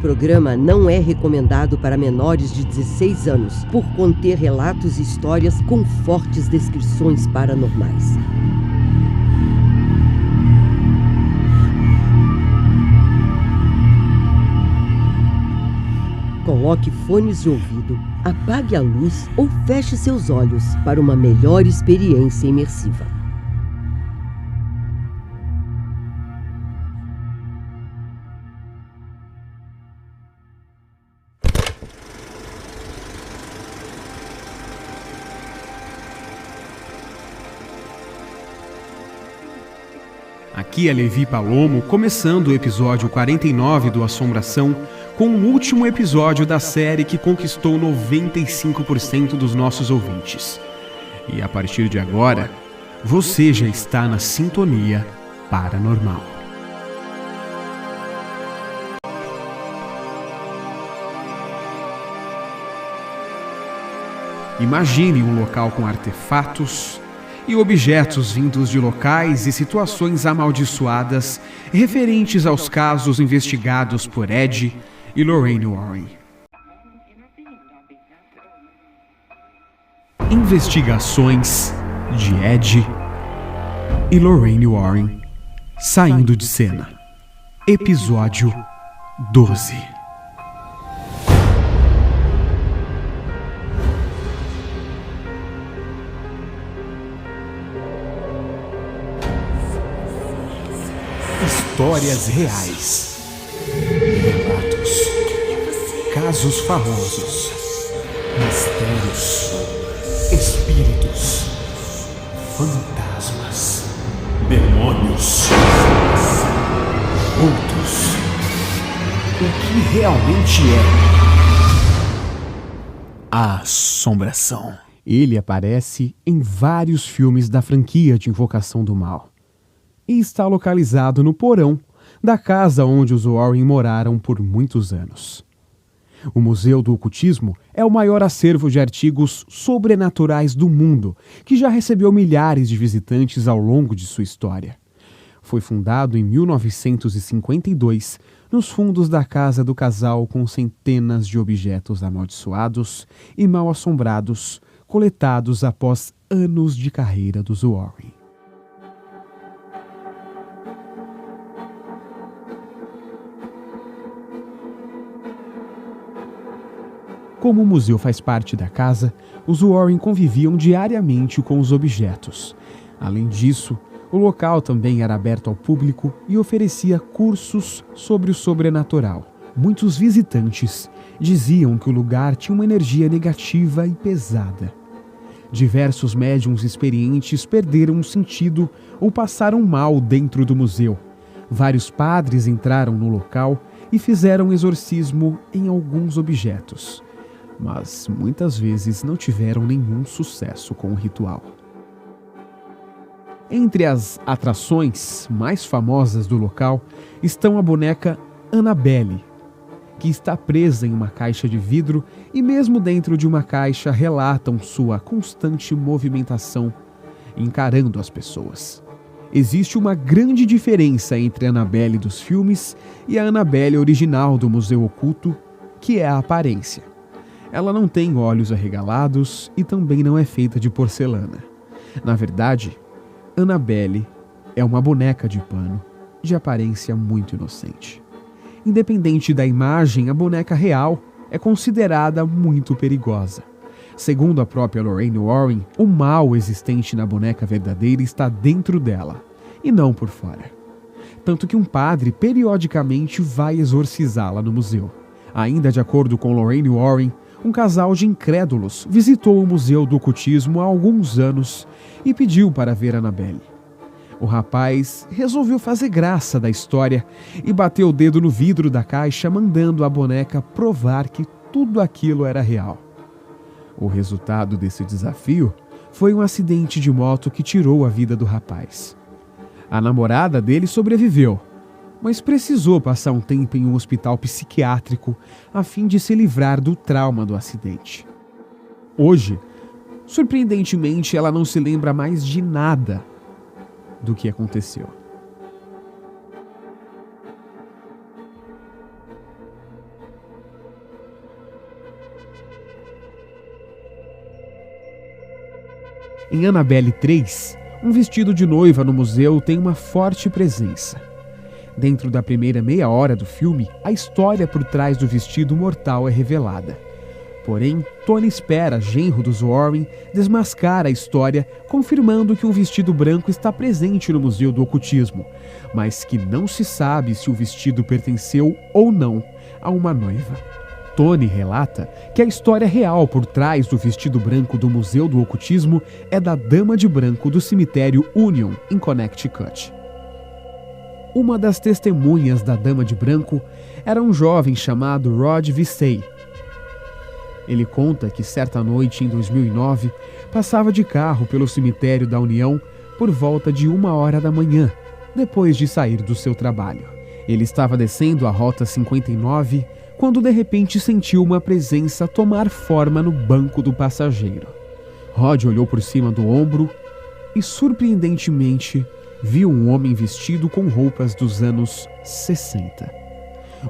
programa não é recomendado para menores de 16 anos, por conter relatos e histórias com fortes descrições paranormais. Coloque fones de ouvido, apague a luz ou feche seus olhos para uma melhor experiência imersiva. Aqui é Levi Palomo, começando o episódio 49 do Assombração, com o último episódio da série que conquistou 95% dos nossos ouvintes. E a partir de agora, você já está na sintonia paranormal. Imagine um local com artefatos e objetos vindos de locais e situações amaldiçoadas referentes aos casos investigados por Ed e Lorraine Warren. Investigações de Ed e Lorraine Warren saindo de cena. Episódio 12. Histórias reais, relatos, casos famosos, mistérios, espíritos, fantasmas, demônios, vultos. O que realmente é a assombração? Ele aparece em vários filmes da franquia de Invocação do Mal e está localizado no porão da casa onde os Warren moraram por muitos anos. O Museu do Ocultismo é o maior acervo de artigos sobrenaturais do mundo, que já recebeu milhares de visitantes ao longo de sua história. Foi fundado em 1952, nos fundos da casa do casal, com centenas de objetos amaldiçoados e mal-assombrados, coletados após anos de carreira dos Warren. Como o museu faz parte da casa, os Warren conviviam diariamente com os objetos. Além disso, o local também era aberto ao público e oferecia cursos sobre o sobrenatural. Muitos visitantes diziam que o lugar tinha uma energia negativa e pesada. Diversos médiuns experientes perderam o sentido ou passaram mal dentro do museu. Vários padres entraram no local e fizeram exorcismo em alguns objetos, mas muitas vezes não tiveram nenhum sucesso com o ritual. Entre as atrações mais famosas do local estão a boneca Annabelle, que está presa em uma caixa de vidro e mesmo dentro de uma caixa relatam sua constante movimentação, encarando as pessoas. Existe uma grande diferença entre a Annabelle dos filmes e a Annabelle original do Museu Oculto, que é a aparência. Ela não tem olhos arregalados e também não é feita de porcelana. Na verdade, Annabelle é uma boneca de pano, de aparência muito inocente. Independente da imagem, a boneca real é considerada muito perigosa. Segundo a própria Lorraine Warren, o mal existente na boneca verdadeira está dentro dela, e não por fora. Tanto que um padre periodicamente vai exorcizá-la no museu. Ainda de acordo com Lorraine Warren, um casal de incrédulos visitou o Museu do Ocultismo há alguns anos e pediu para ver Annabelle. O rapaz resolveu fazer graça da história e bateu o dedo no vidro da caixa, mandando a boneca provar que tudo aquilo era real. O resultado desse desafio foi um acidente de moto que tirou a vida do rapaz. A namorada dele sobreviveu, mas precisou passar um tempo em um hospital psiquiátrico a fim de se livrar do trauma do acidente. Hoje, surpreendentemente, ela não se lembra mais de nada do que aconteceu. Em Annabelle 3, um vestido de noiva no museu tem uma forte presença. Dentro da primeira meia hora do filme, a história por trás do vestido mortal é revelada. Porém, Tony Spera, genro dos Warren, desmascara a história, confirmando que um vestido branco está presente no Museu do Ocultismo, mas que não se sabe se o vestido pertenceu ou não a uma noiva. Tony relata que a história real por trás do vestido branco do Museu do Ocultismo é da Dama de Branco do cemitério Union, em Connecticut. Uma das testemunhas da Dama de Branco era um jovem chamado Rod Vicey. Ele conta que certa noite, em 2009, passava de carro pelo cemitério da União por volta de 1h da manhã, depois de sair do seu trabalho. Ele estava descendo a Rota 59 quando de repente sentiu uma presença tomar forma no banco do passageiro. Rod olhou por cima do ombro e, surpreendentemente, viu um homem vestido com roupas dos anos 60.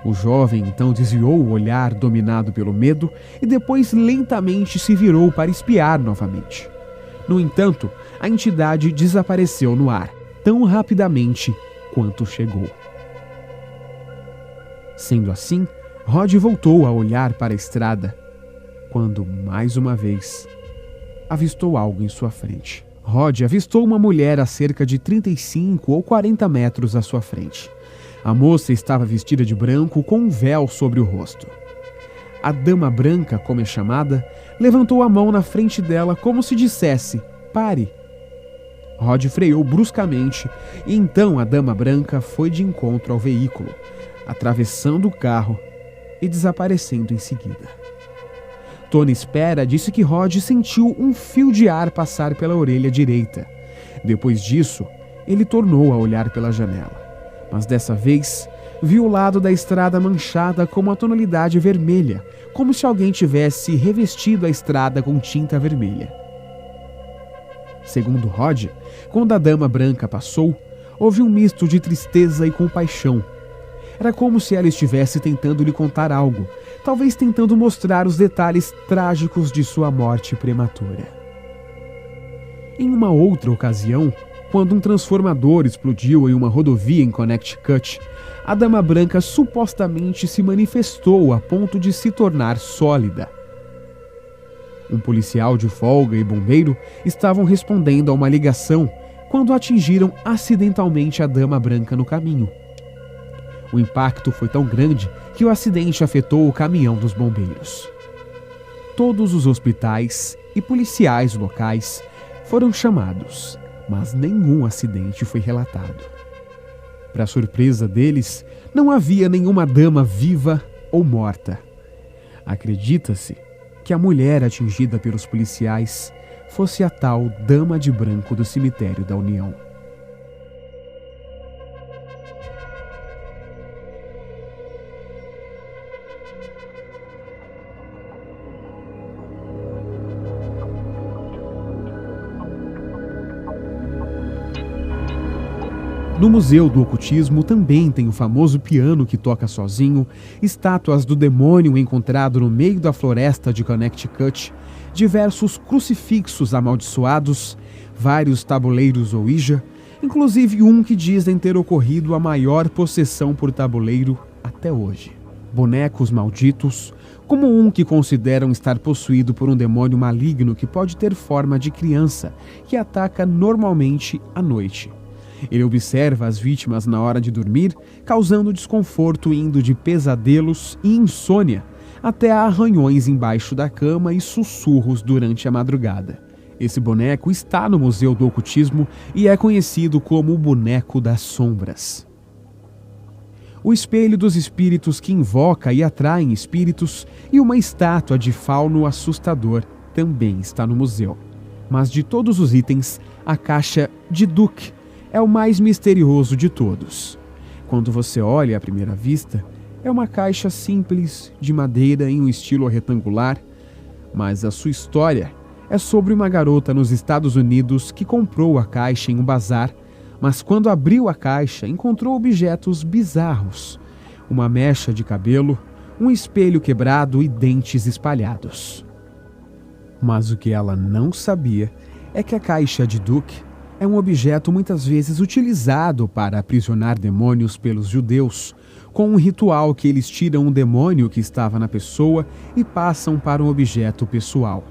O jovem então desviou o olhar dominado pelo medo e depois lentamente se virou para espiar novamente. No entanto, a entidade desapareceu no ar, tão rapidamente quanto chegou. Sendo assim, Rod voltou a olhar para a estrada, quando, mais uma vez, avistou algo em sua frente. Rod avistou uma mulher a cerca de 35 ou 40 metros à sua frente. A moça estava vestida de branco com um véu sobre o rosto. A Dama Branca, como é chamada, levantou a mão na frente dela como se dissesse: "Pare". Rod freou bruscamente e então a Dama Branca foi de encontro ao veículo, atravessando o carro e desaparecendo em seguida. Tony Spera disse que Rod sentiu um fio de ar passar pela orelha direita. Depois disso, ele tornou a olhar pela janela. Mas dessa vez, viu o lado da estrada manchada com uma tonalidade vermelha, como se alguém tivesse revestido a estrada com tinta vermelha. Segundo Rod, quando a Dama Branca passou, houve um misto de tristeza e compaixão. Era como se ela estivesse tentando lhe contar algo, talvez tentando mostrar os detalhes trágicos de sua morte prematura. Em uma outra ocasião, quando um transformador explodiu em uma rodovia em Connecticut, a Dama Branca supostamente se manifestou a ponto de se tornar sólida. Um policial de folga e bombeiro estavam respondendo a uma ligação quando atingiram acidentalmente a Dama Branca no caminho. O impacto foi tão grande que o acidente afetou o caminhão dos bombeiros. Todos os hospitais e policiais locais foram chamados, mas nenhum acidente foi relatado. Para surpresa deles, não havia nenhuma dama viva ou morta. Acredita-se que a mulher atingida pelos policiais fosse a tal Dama de Branco do cemitério da União. No Museu do Ocultismo também tem o famoso piano que toca sozinho, estátuas do demônio encontrado no meio da floresta de Connecticut, diversos crucifixos amaldiçoados, vários tabuleiros Ouija, inclusive um que dizem ter ocorrido a maior possessão por tabuleiro até hoje. Bonecos malditos, como um que consideram estar possuído por um demônio maligno que pode ter forma de criança, que ataca normalmente à noite. Ele observa as vítimas na hora de dormir, causando desconforto indo de pesadelos e insônia até a arranhões embaixo da cama e sussurros durante a madrugada. Esse boneco está no Museu do Ocultismo e é conhecido como o Boneco das Sombras. O espelho dos espíritos que invoca e atraem espíritos e uma estátua de fauno assustador também está no museu. Mas de todos os itens, a caixa de Duke é o mais misterioso de todos. Quando você olha à primeira vista, é uma caixa simples de madeira em um estilo retangular, mas a sua história é sobre uma garota nos Estados Unidos que comprou a caixa em um bazar, mas quando abriu a caixa encontrou objetos bizarros, uma mecha de cabelo, um espelho quebrado e dentes espalhados. Mas o que ela não sabia é que a caixa de Duke é um objeto muitas vezes utilizado para aprisionar demônios pelos judeus, com um ritual que eles tiram um demônio que estava na pessoa e passam para um objeto pessoal.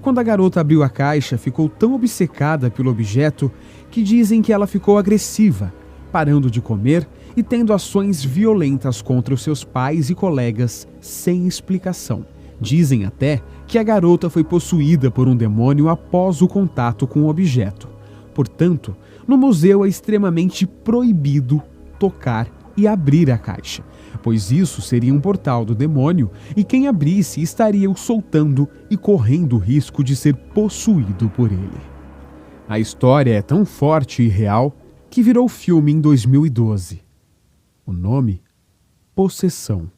Quando a garota abriu a caixa, ficou tão obcecada pelo objeto que dizem que ela ficou agressiva, parando de comer e tendo ações violentas contra os seus pais e colegas sem explicação. Dizem até que a garota foi possuída por um demônio após o contato com o objeto. Portanto, no museu é extremamente proibido tocar e abrir a caixa, pois isso seria um portal do demônio e quem abrisse estaria o soltando e correndo o risco de ser possuído por ele. A história é tão forte e real que virou filme em 2012. O nome? Possessão.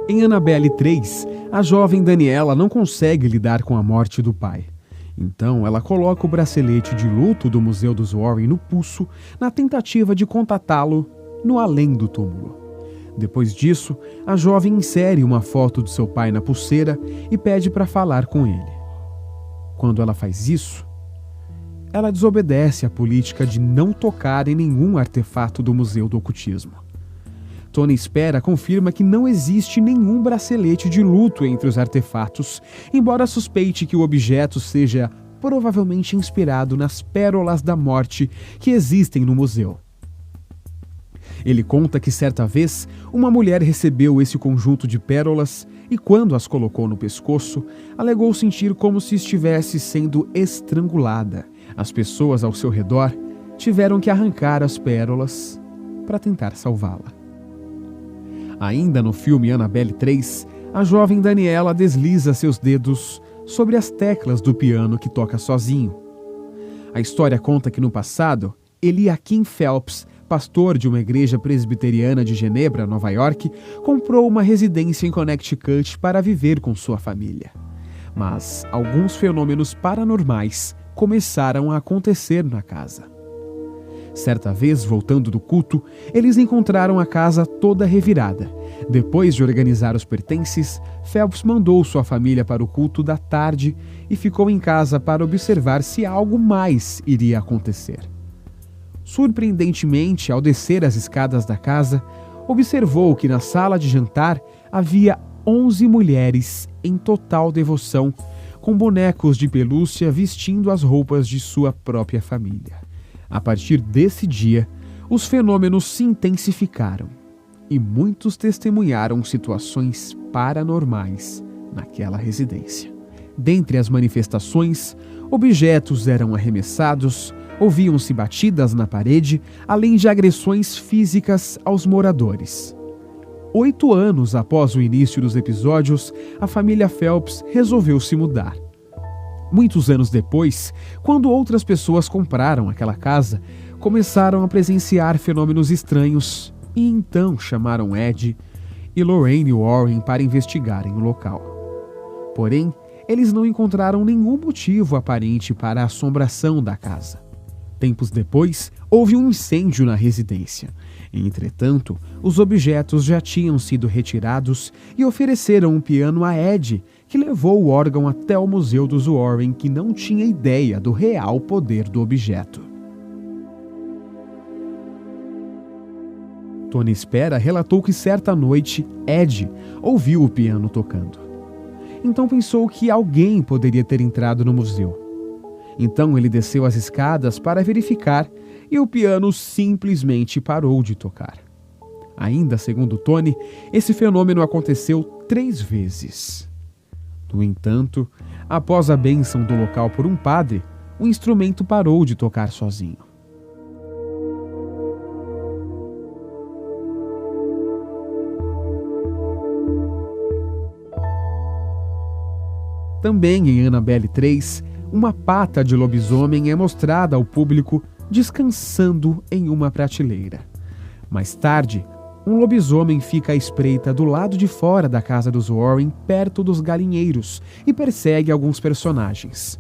Em Annabelle 3, a jovem Daniela não consegue lidar com a morte do pai. Então, ela coloca o bracelete de luto do Museu dos Warren no pulso, na tentativa de contatá-lo no além do túmulo. Depois disso, a jovem insere uma foto de seu pai na pulseira e pede para falar com ele. Quando ela faz isso, ela desobedece à política de não tocar em nenhum artefato do Museu do Ocultismo. Tony Spera confirma que não existe nenhum bracelete de luto entre os artefatos, embora suspeite que o objeto seja provavelmente inspirado nas pérolas da morte que existem no museu. Ele conta que certa vez uma mulher recebeu esse conjunto de pérolas e, quando as colocou no pescoço, alegou sentir como se estivesse sendo estrangulada. As pessoas ao seu redor tiveram que arrancar as pérolas para tentar salvá-la. Ainda no filme Annabelle 3, a jovem Daniela desliza seus dedos sobre as teclas do piano que toca sozinho. A história conta que no passado, Eliakim Phelps, pastor de uma igreja presbiteriana de Genebra, Nova York, comprou uma residência em Connecticut para viver com sua família. Mas alguns fenômenos paranormais começaram a acontecer na casa. Certa vez, voltando do culto, eles encontraram a casa toda revirada. Depois de organizar os pertences, Phelps mandou sua família para o culto da tarde e ficou em casa para observar se algo mais iria acontecer. Surpreendentemente, ao descer as escadas da casa, observou que na sala de jantar havia 11 mulheres em total devoção, com bonecos de pelúcia vestindo as roupas de sua própria família. A partir desse dia, os fenômenos se intensificaram e muitos testemunharam situações paranormais naquela residência. Dentre as manifestações, objetos eram arremessados, ouviam-se batidas na parede, além de agressões físicas aos moradores. 8 anos após o início dos episódios, a família Phelps resolveu se mudar. Muitos anos depois, quando outras pessoas compraram aquela casa, começaram a presenciar fenômenos estranhos e então chamaram Ed e Lorraine Warren para investigarem o local. Porém, eles não encontraram nenhum motivo aparente para a assombração da casa. Tempos depois, houve um incêndio na residência. Entretanto, os objetos já tinham sido retirados e ofereceram um piano a Ed, que levou o órgão até o Museu dos Warren, que não tinha ideia do real poder do objeto. Tony Spera relatou que certa noite, Ed ouviu o piano tocando. Então pensou que alguém poderia ter entrado no museu. Então ele desceu as escadas para verificar e o piano simplesmente parou de tocar. Ainda segundo Tony, esse fenômeno aconteceu 3 vezes. No entanto, após a bênção do local por um padre, o instrumento parou de tocar sozinho. Também em Annabelle 3, uma pata de lobisomem é mostrada ao público descansando em uma prateleira. Mais tarde, um lobisomem fica à espreita do lado de fora da casa dos Warren, perto dos galinheiros, e persegue alguns personagens.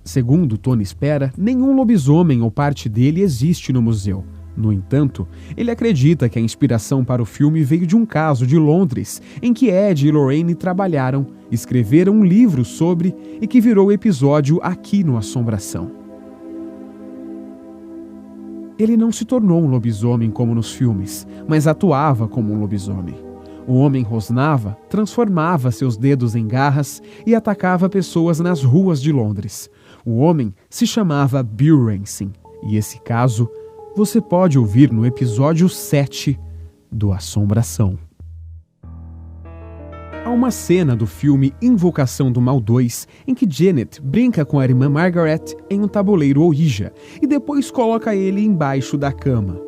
Segundo Tony Spera, nenhum lobisomem ou parte dele existe no museu, No entanto, ele acredita que a inspiração para o filme veio de um caso de Londres, em que Ed e Lorraine trabalharam, escreveram um livro sobre e que virou episódio aqui no Assombração. Ele não se tornou um lobisomem como nos filmes, mas atuava como um lobisomem. O homem rosnava, transformava seus dedos em garras e atacava pessoas nas ruas de Londres. O homem se chamava Bill Ransom, e esse caso você pode ouvir no episódio 7 do Assombração. Há uma cena do filme Invocação do Mal 2 em que Janet brinca com a irmã Margaret em um tabuleiro Ouija e depois coloca ele embaixo da cama.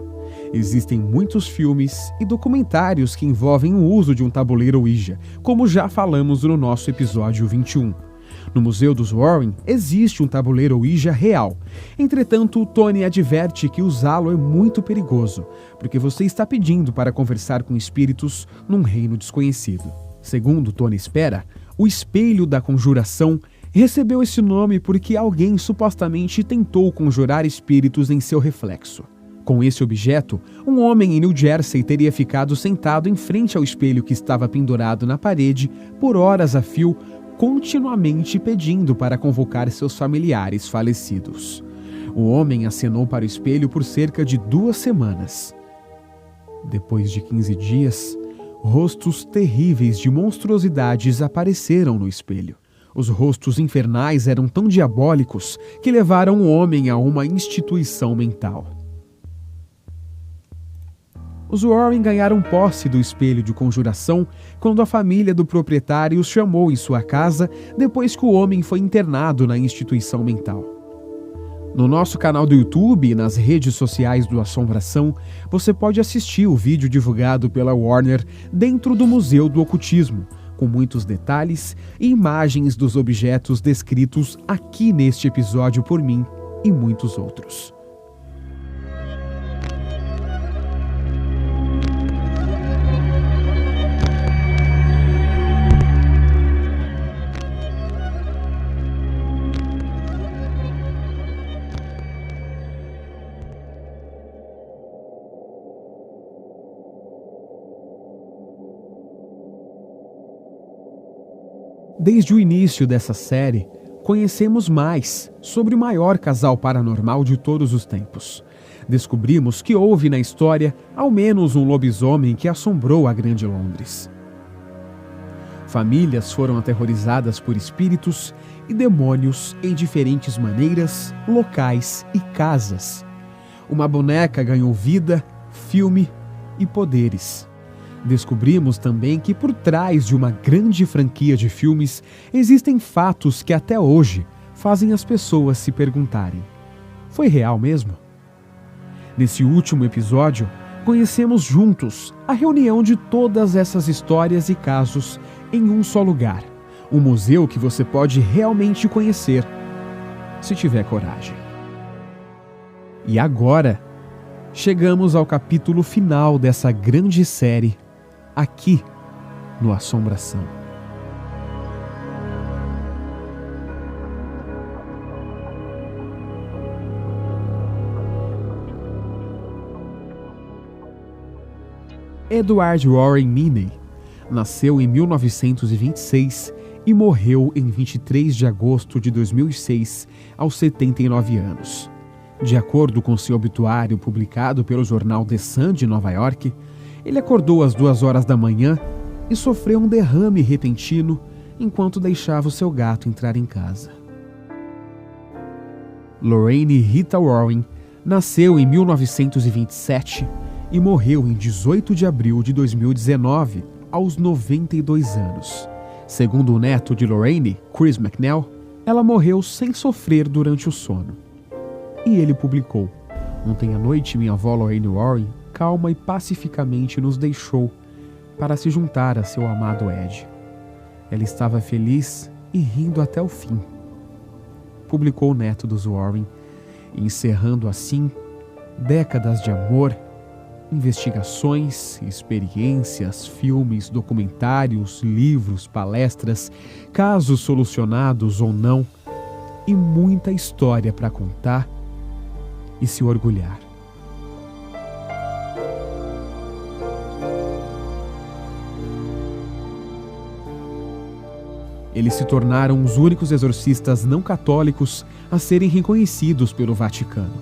Existem muitos filmes e documentários que envolvem o uso de um tabuleiro Ouija, como já falamos no nosso episódio 21. No Museu dos Warren existe um tabuleiro Ouija real. Entretanto, Tony adverte que usá-lo é muito perigoso, porque você está pedindo para conversar com espíritos num reino desconhecido. Segundo Tony espera, o espelho da conjuração recebeu esse nome porque alguém supostamente tentou conjurar espíritos em seu reflexo. Com esse objeto, um homem em New Jersey teria ficado sentado em frente ao espelho que estava pendurado na parede por horas a fio, continuamente pedindo para convocar seus familiares falecidos. O homem acenou para o espelho por cerca de 2 semanas. Depois de 15 dias, rostos terríveis de monstruosidades apareceram no espelho. Os rostos infernais eram tão diabólicos que levaram o homem a uma instituição mental. Os Warren ganharam posse do espelho de conjuração quando a família do proprietário os chamou em sua casa depois que o homem foi internado na instituição mental. No nosso canal do YouTube e nas redes sociais do Assombração, você pode assistir o vídeo divulgado pela Warner dentro do Museu do Ocultismo, com muitos detalhes e imagens dos objetos descritos aqui neste episódio por mim e muitos outros. Desde o início dessa série, conhecemos mais sobre o maior casal paranormal de todos os tempos. Descobrimos que houve na história ao menos um lobisomem que assombrou a Grande Londres. Famílias foram aterrorizadas por espíritos e demônios em diferentes maneiras, locais e casas. Uma boneca ganhou vida, filme e poderes. Descobrimos também que por trás de uma grande franquia de filmes existem fatos que até hoje fazem as pessoas se perguntarem: foi real mesmo? Nesse último episódio, conhecemos juntos a reunião de todas essas histórias e casos em um só lugar, um museu que você pode realmente conhecer, se tiver coragem. E agora, chegamos ao capítulo final dessa grande série, aqui no Assombração. Edward Warren Meany nasceu em 1926 e morreu em 23 de agosto de 2006, aos 79 anos. De acordo com seu obituário publicado pelo jornal The Sun de Nova York, ele acordou às 2 horas da manhã e sofreu um derrame repentino enquanto deixava o seu gato entrar em casa. Lorraine Rita Warren nasceu em 1927 e morreu em 18 de abril de 2019, aos 92 anos. Segundo o neto de Lorraine, Chris McNeil, ela morreu sem sofrer durante o sono. E ele publicou: "Ontem à noite minha avó Lorraine Warren calma e pacificamente nos deixou para se juntar a seu amado Ed. Ela estava feliz e rindo até o fim", publicou o neto dos Warren, encerrando assim décadas de amor, investigações, experiências, filmes, documentários, livros, palestras, casos solucionados ou não, e muita história para contar e se orgulhar. Eles se tornaram os únicos exorcistas não católicos a serem reconhecidos pelo Vaticano.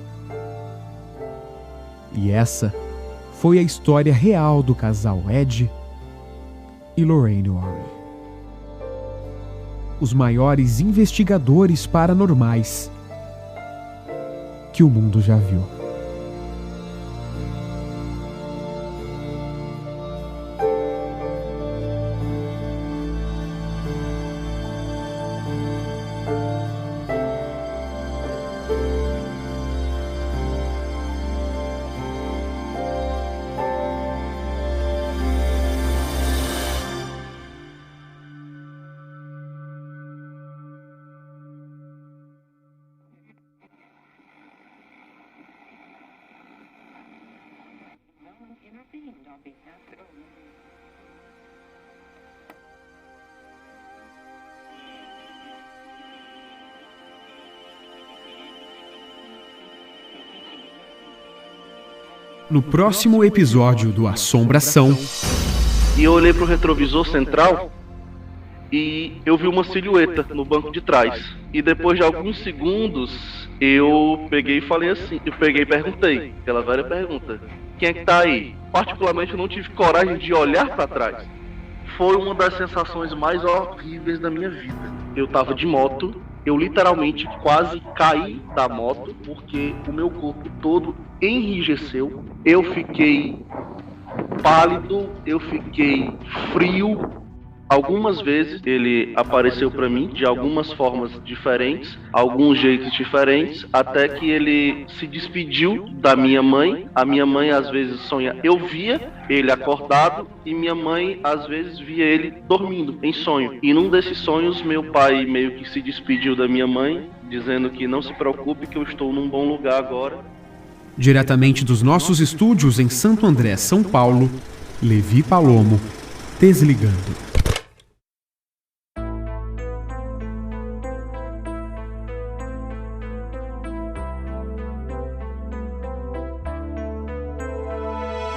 E essa foi a história real do casal Ed e Lorraine Warren, os maiores investigadores paranormais que o mundo já viu. No próximo episódio do Assombração. E eu olhei pro retrovisor central e eu vi uma silhueta no banco de trás. E depois de alguns segundos, eu peguei e falei assim, e perguntei, aquela velha pergunta: quem é que tá aí? Particularmente eu não tive coragem de olhar para trás. Foi uma das sensações mais horríveis da minha vida. Eu tava de moto, eu literalmente quase caí da moto, porque o meu corpo todo enrijeceu. Eu fiquei pálido, eu fiquei frio. Algumas vezes ele apareceu para mim de algumas formas diferentes, alguns jeitos diferentes, até que ele se despediu da minha mãe. A minha mãe às vezes sonha, eu via ele acordado e minha mãe às vezes via ele dormindo em sonho. E num desses sonhos meu pai meio que se despediu da minha mãe, dizendo que não se preocupe que eu estou num bom lugar agora. Diretamente dos nossos estúdios em Santo André, São Paulo, Levi Palomo, Desligando.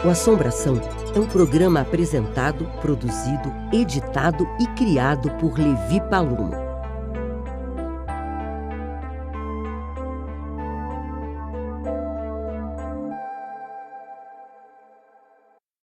O Assombração é um programa apresentado, produzido, editado e criado por Levi Palomo.